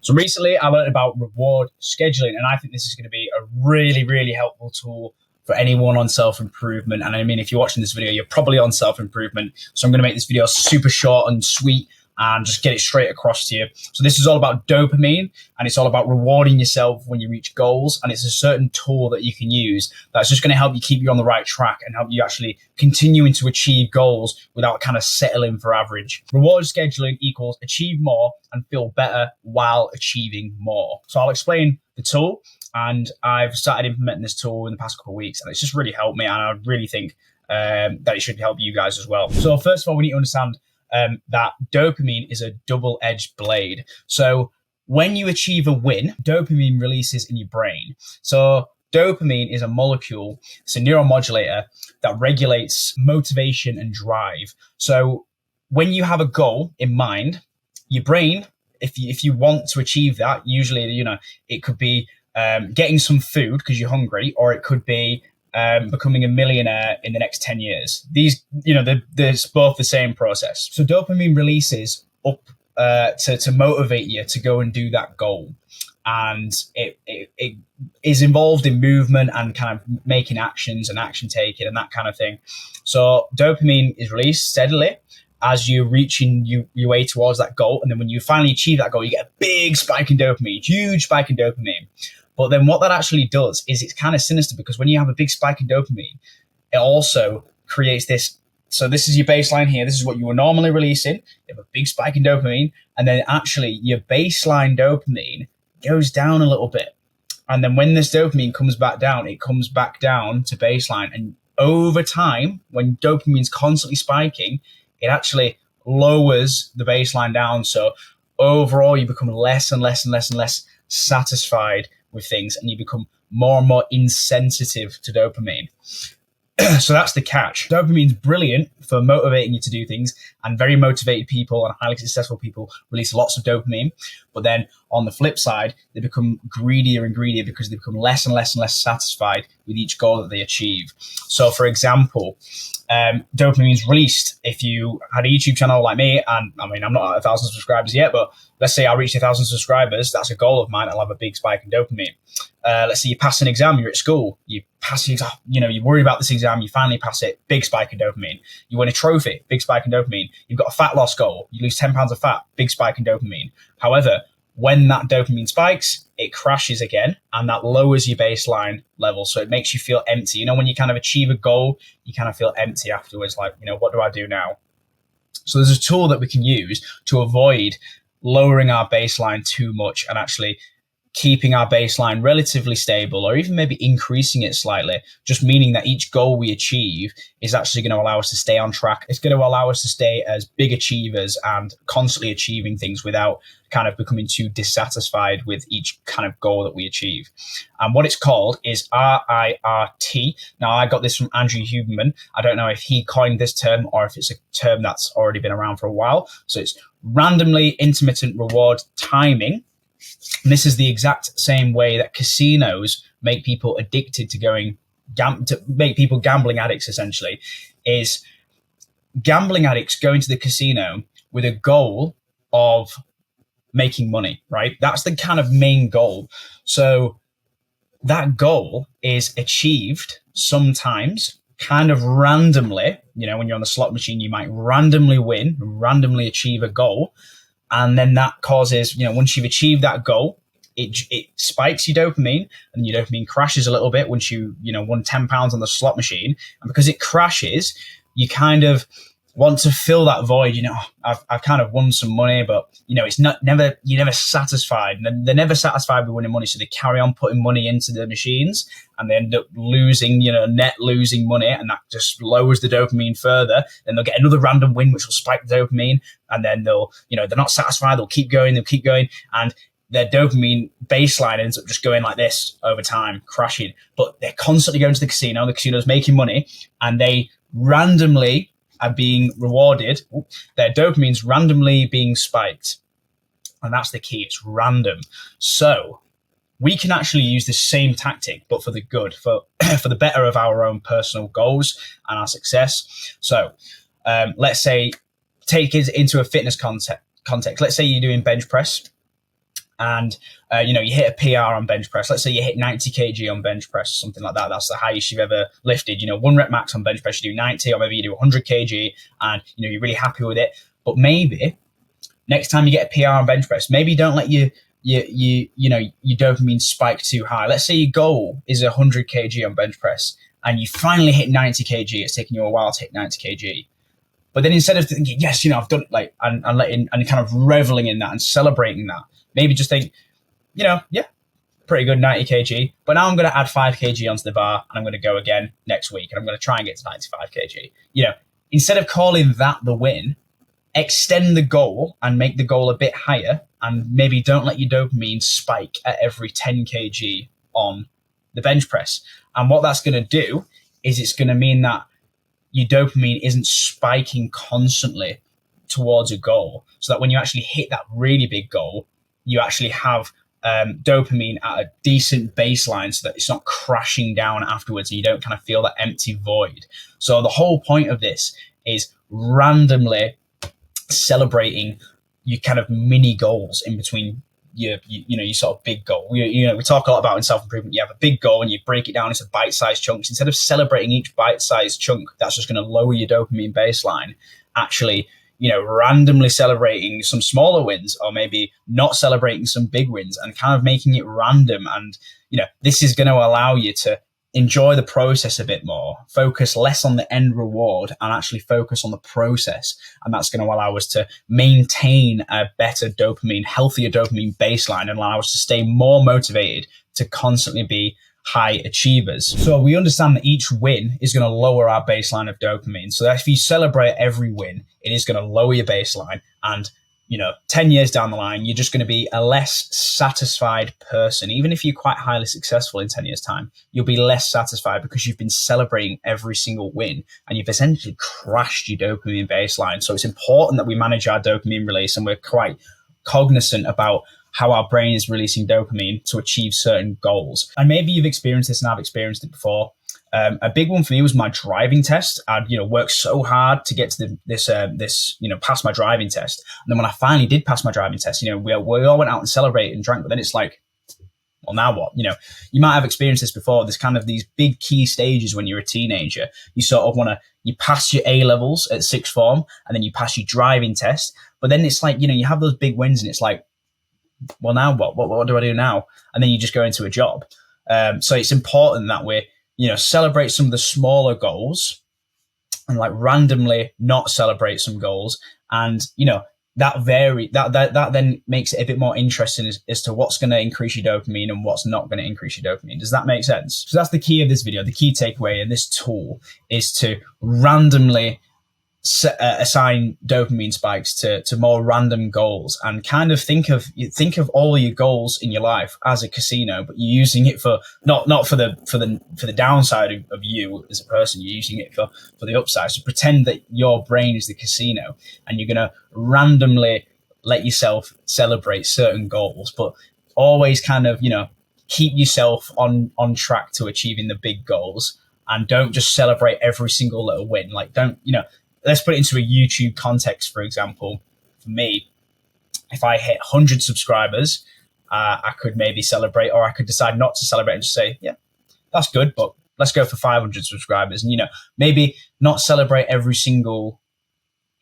So recently I learned about reward scheduling, and I think this is going to be a really, really helpful tool for anyone on self-improvement. And I mean, if you're watching this video, you're probably on self-improvement. So I'm going to make this video super short and sweet and just get it straight across to you. So this is all about dopamine, and it's all about rewarding yourself when you reach goals. And it's a certain tool that you can use that's just going to help you keep you on the right track and help you actually continuing to achieve goals without kind of settling for average. Reward scheduling equals achieve more and feel better while achieving more. So I'll explain the tool, and I've started implementing this tool in the past couple of weeks, and it's just really helped me, and I really think that it should help you guys as well. So first of all, we need to understand that dopamine is a double-edged blade. So when you achieve a win, dopamine releases in your brain. So dopamine is a molecule, it's a neuromodulator that regulates motivation and drive. So when you have a goal in mind, your brain, if you want to achieve that, usually, it could be getting some food because you're hungry, or it could be becoming a millionaire in the next 10 years. These, they're both the same process. So dopamine releases up to motivate you to go and do that goal. And it is involved in movement and kind of making actions and action taking and that kind of thing. So dopamine is released steadily as you're reaching your way towards that goal. And then when you finally achieve that goal, you get a big spike in dopamine, huge spike in dopamine. But then what that actually does is it's kind of sinister, because when you have a big spike in dopamine, it also creates this. So this is your baseline here. This is what you were normally releasing. You have a big spike in dopamine. And then actually your baseline dopamine goes down a little bit. And then when this dopamine comes back down, it comes back down to baseline. And over time, when dopamine's constantly spiking, it actually lowers the baseline down. So overall, you become less and less and less and less satisfied with things, and you become more and more insensitive to dopamine. So that's the catch. Dopamine's brilliant for motivating you to do things, and very motivated people and highly successful people release lots of dopamine. But then on the flip side, they become greedier and greedier because they become less and less and less satisfied with each goal that they achieve. So for example, dopamine is released if you had a YouTube channel like me, and I mean, I'm not at 1,000 subscribers yet, but let's say I reach 1,000 subscribers, that's a goal of mine, I'll have a big spike in dopamine. Let's say you pass an exam, you're at school, you pass the exam, you worry about this exam, you finally pass it, big spike in dopamine. You win a trophy, big spike in dopamine. You've got a fat loss goal, you lose 10 pounds of fat, big spike in dopamine. However, when that dopamine spikes, it crashes again, and that lowers your baseline level. So it makes you feel empty. When you kind of achieve a goal, you kind of feel empty afterwards, like, what do I do now? So there's a tool that we can use to avoid lowering our baseline too much and actually keeping our baseline relatively stable, or even maybe increasing it slightly, just meaning that each goal we achieve is actually going to allow us to stay on track. It's going to allow us to stay as big achievers and constantly achieving things without kind of becoming too dissatisfied with each kind of goal that we achieve. And what it's called is RIRT. Now, I got this from Andrew Huberman. I don't know if he coined this term or if it's a term that's already been around for a while. So it's randomly intermittent reward timing. And this is the exact same way that casinos make people addicted to make people gambling addicts, essentially. Is gambling addicts going to the casino with a goal of making money, right? That's the kind of main goal. So that goal is achieved sometimes kind of randomly. When you're on the slot machine, you might randomly win, randomly achieve a goal. And then that causes, once you've achieved that goal, it spikes your dopamine, and your dopamine crashes a little bit once you won 10 pounds on the slot machine. And because it crashes, you kind of want to fill that void. I've kind of won some money, but it's you're never satisfied. And they're never satisfied with winning money, so they carry on putting money into the machines, and they end up losing, net losing money, and that just lowers the dopamine further. Then they'll get another random win, which will spike the dopamine, and then they're not satisfied. They'll keep going, and their dopamine baseline ends up just going like this over time, crashing. But they're constantly going to the casino. The casino's making money, and they randomly are being rewarded. Their dopamine's randomly being spiked. And that's the key. It's random. So we can actually use the same tactic, but for the good, for the better of our own personal goals and our success. So let's say, take it into a fitness context. Let's say you're doing bench press, and you hit a PR on bench press. Let's say you hit 90 kg on bench press or something like that. That's the highest you've ever lifted. 1 rep max on bench press, you do 90, or maybe you do 100 kg, and you're really happy with it. But maybe next time you get a PR on bench press, maybe don't let your dopamine spike too high. Let's say your goal is 100 kg on bench press, and you finally hit 90 kg. It's taken you a while to hit 90 kg. But then instead of thinking, yes, I've done it, and kind of reveling in that and celebrating that, maybe just think, pretty good 90 kg, but now I'm going to add 5 kg onto the bar, and I'm going to go again next week, and I'm going to try and get to 95 kg. Instead of calling that the win, extend the goal and make the goal a bit higher, and maybe don't let your dopamine spike at every 10 kg on the bench press. And what that's going to do is it's going to mean that your dopamine isn't spiking constantly towards a goal, so that when you actually hit that really big goal, you actually have dopamine at a decent baseline, so that it's not crashing down afterwards and you don't kind of feel that empty void. So the whole point of this is randomly celebrating your kind of mini goals in between your sort of big goal. We talk a lot about in self-improvement, you have a big goal and you break it down into bite-sized chunks. Instead of celebrating each bite-sized chunk, that's just going to lower your dopamine baseline. Actually, randomly celebrating some smaller wins, or maybe not celebrating some big wins, and kind of making it random. And, this is going to allow you to enjoy the process a bit more, focus less on the end reward and actually focus on the process. And that's going to allow us to maintain a better dopamine, healthier dopamine baseline, and allow us to stay more motivated to constantly be high achievers. So we understand that each win is going to lower our baseline of dopamine. So that if you celebrate every win, it is going to lower your baseline. And 10 years down the line, you're just going to be a less satisfied person. Even if you're quite highly successful in 10 years time, you'll be less satisfied because you've been celebrating every single win and you've essentially crashed your dopamine baseline. So it's important that we manage our dopamine release, and we're quite cognizant about how our brain is releasing dopamine to achieve certain goals. And maybe you've experienced this, and I've experienced it before. A big one for me was my driving test. I'd, worked so hard to get to pass my driving test. And then when I finally did pass my driving test, we all went out and celebrated and drank, but then it's like, well, now what? You might have experienced this before. There's kind of these big key stages when you're a teenager. You sort of you pass your A levels at sixth form, and then you pass your driving test. But then it's like, you have those big wins, and it's like, well, now what? What do I do now? And then you just go into a job. So it's important that we celebrate some of the smaller goals, and randomly not celebrate some goals. And, that then makes it a bit more interesting as to what's going to increase your dopamine and what's not going to increase your dopamine. Does that make sense? So that's the key of this video. The key takeaway in this tool is to randomly assign dopamine spikes to more random goals, and kind of think of all your goals in your life as a casino, but you're using it for not for the downside of you as a person. You're using it for the upside. So pretend that your brain is the casino, and you're going to randomly let yourself celebrate certain goals, but always kind of keep yourself on track to achieving the big goals, and don't just celebrate every single little win. Let's put it into a YouTube context, for example. For me, if I hit 100 subscribers, I could maybe celebrate, or I could decide not to celebrate and just say, yeah, that's good, but let's go for 500 subscribers. And, maybe not celebrate every single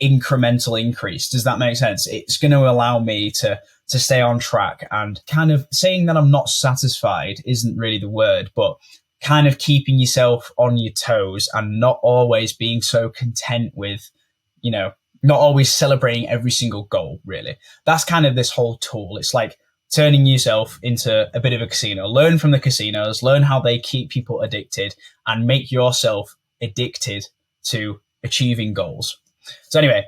incremental increase. Does that make sense? It's going to allow me to stay on track, and kind of saying that I'm not satisfied isn't really the word, but kind of keeping yourself on your toes and not always being so content with, not always celebrating every single goal, really. That's kind of this whole tool. It's like turning yourself into a bit of a casino. Learn from the casinos, learn how they keep people addicted, and make yourself addicted to achieving goals. So anyway,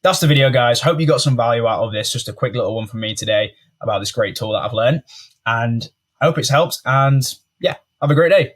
that's the video, guys. Hope you got some value out of this. Just a quick little one from me today about this great tool that I've learned. And I hope it's helped. And yeah, have a great day.